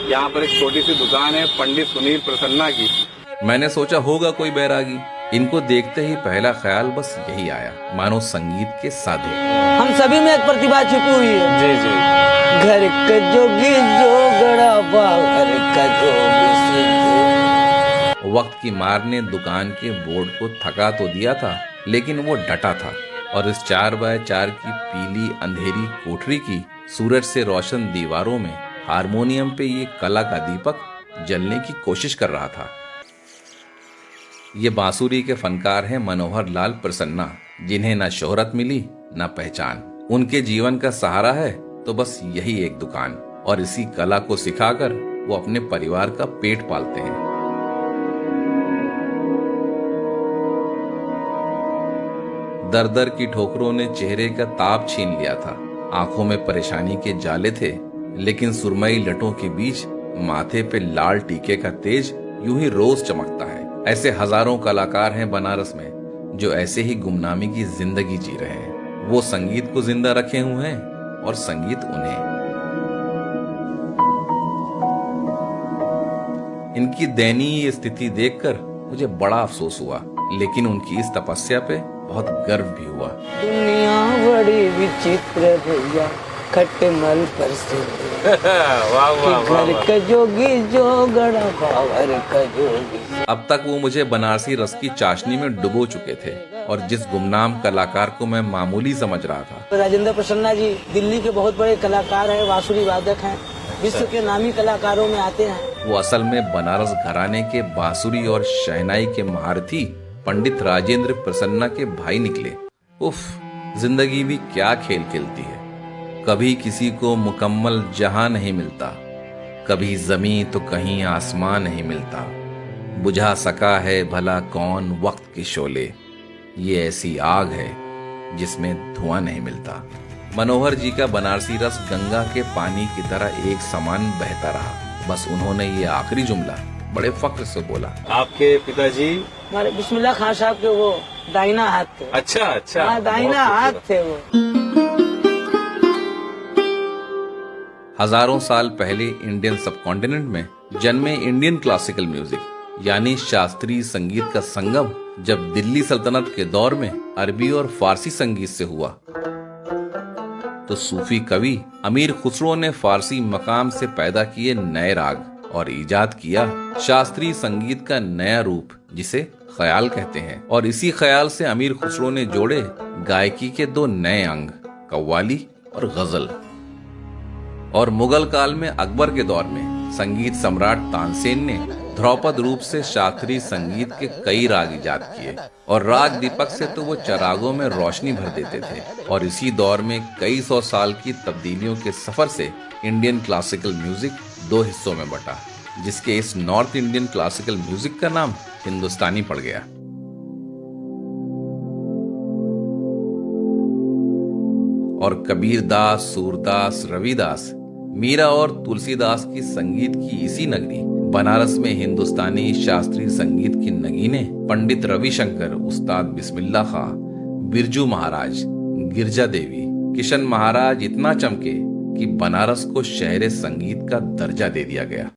यहाँ पर एक छोटी सी दुकान है पंडित सुनील प्रसन्ना की। मैंने सोचा होगा कोई बैरागी। इनको देखते ही पहला ख्याल बस यही आया, मानो संगीत के साधु। हम सभी में एक प्रतिभा छिपी हुई है। जी जी। घर का जोगी जोगड़ा बाहर का जोगी सिद्धू। वक्त की मार ने दुकान के बोर्ड को थका तो दिया था, लेकिन वो डटा था और इस 4x4 की पीली अंधेरी कोठरी की सूरज से रोशन दीवारों में हारमोनियम पे ये कला का दीपक जलने की कोशिश कर रहा था। ये बांसुरी के फनकार हैं मनोहर लाल प्रसन्ना, जिन्हें न शोहरत मिली न पहचान। उनके जीवन का सहारा है तो बस यही एक दुकान, और इसी कला को सिखाकर वो अपने परिवार का पेट पालते हैं। दर दर की ठोकरों ने चेहरे का ताप छीन लिया था। आंखों में परेशानी के जाले थे, लेकिन सुरमई लटों के बीच माथे पे लाल टीके का तेज यूं ही रोज चमकता है। ऐसे हजारों कलाकार हैं बनारस में जो ऐसे ही गुमनामी की जिंदगी जी रहे हैं। वो संगीत को जिंदा रखे हुए हैं और संगीत उन्हें। इनकी दयनीय स्थिति देखकर मुझे बड़ा अफसोस हुआ, लेकिन उनकी इस तपस्या पे बहुत गर्व भी हुआ। दुनिया बड़ी विचित्र भैया, खटमल पर से घर का जोगी जोगड़ा बाहर का जोगी। अब तक वो मुझे बनारसी रस की चाशनी में डुबो चुके थे और जिस गुमनाम कलाकार को मैं मामूली समझ रहा था। राजेंद्र प्रसन्ना जी दिल्ली के बहुत बड़े कलाकार हैं, बांसुरी वादक हैं, विश्व के नामी कलाकारों में आते हैं। वो असल में बनारस घराने के बांसुरी और शहनाई के महारथी पंडित राजेंद्र प्रसन्ना के भाई निकले। उफ, जिंदगी भी क्या खेल खेलती है। कभी किसी को मुकम्मल जहां नहीं मिलता, कभी जमीन तो कहीं आसमां नहीं मिलता। बुझा सका है भला कौन वक्त के शोले, ये ऐसी आग है जिसमें धुआं नहीं मिलता। मनोहर जी का बनारसी रस गंगा के पानी की तरह एक समान बहता रहा। बस उन्होंने ये आखिरी जुमला बड़े फख्र से बोला। आपके पिताजी हमारे बिस्मिल्लाह खान साहब के वो दाहिना हाथ थे। अच्छा अच्छा। हाँ, दाहिना हाथ थे वो। हजारों साल पहले इंडियन सबकॉन्टिनेंट में जन्मे इंडियन क्लासिकल म्यूजिक यानी शास्त्रीय संगीत का संगम जब दिल्ली सल्तनत के दौर में अरबी और फारसी संगीत से हुआ, तो सूफी कवि अमीर खुसरो ने फारसी मकाम से पैदा किए नए राग और इजाद किया शास्त्रीय संगीत का नया रूप, जिसे ख्याल कहते हैं। और इसी ख्याल से अमीर खुसरो ने जोड़े गायकी के दो नए अंग, कव्वाली और गजल। और मुगल काल में अकबर के दौर में संगीत सम्राट तानसेन ने ध्रुपद रूप से शास्त्रीय संगीत के कई राग इजाद किए, और राग दीपक से तो वो चरागों में रोशनी भर देते थे। और इसी दौर में कई सौ साल की तब्दीलियों के सफर से इंडियन क्लासिकल म्यूजिक दो हिस्सों में बटा, जिसके इस नॉर्थ इंडियन क्लासिकल म्यूजिक का नाम हिंदुस्तानी पड़ गया। और कबीर दास, सूरदास, रविदास, मीरा और तुलसीदास की संगीत की इसी नगरी बनारस में हिंदुस्तानी शास्त्रीय संगीत की नगीने पंडित रविशंकर, उस्ताद बिस्मिल्लाह खां, बिरजू महाराज, गिरजा देवी, किशन महाराज इतना चमके कि बनारस को शहर संगीत का दर्जा दे दिया गया।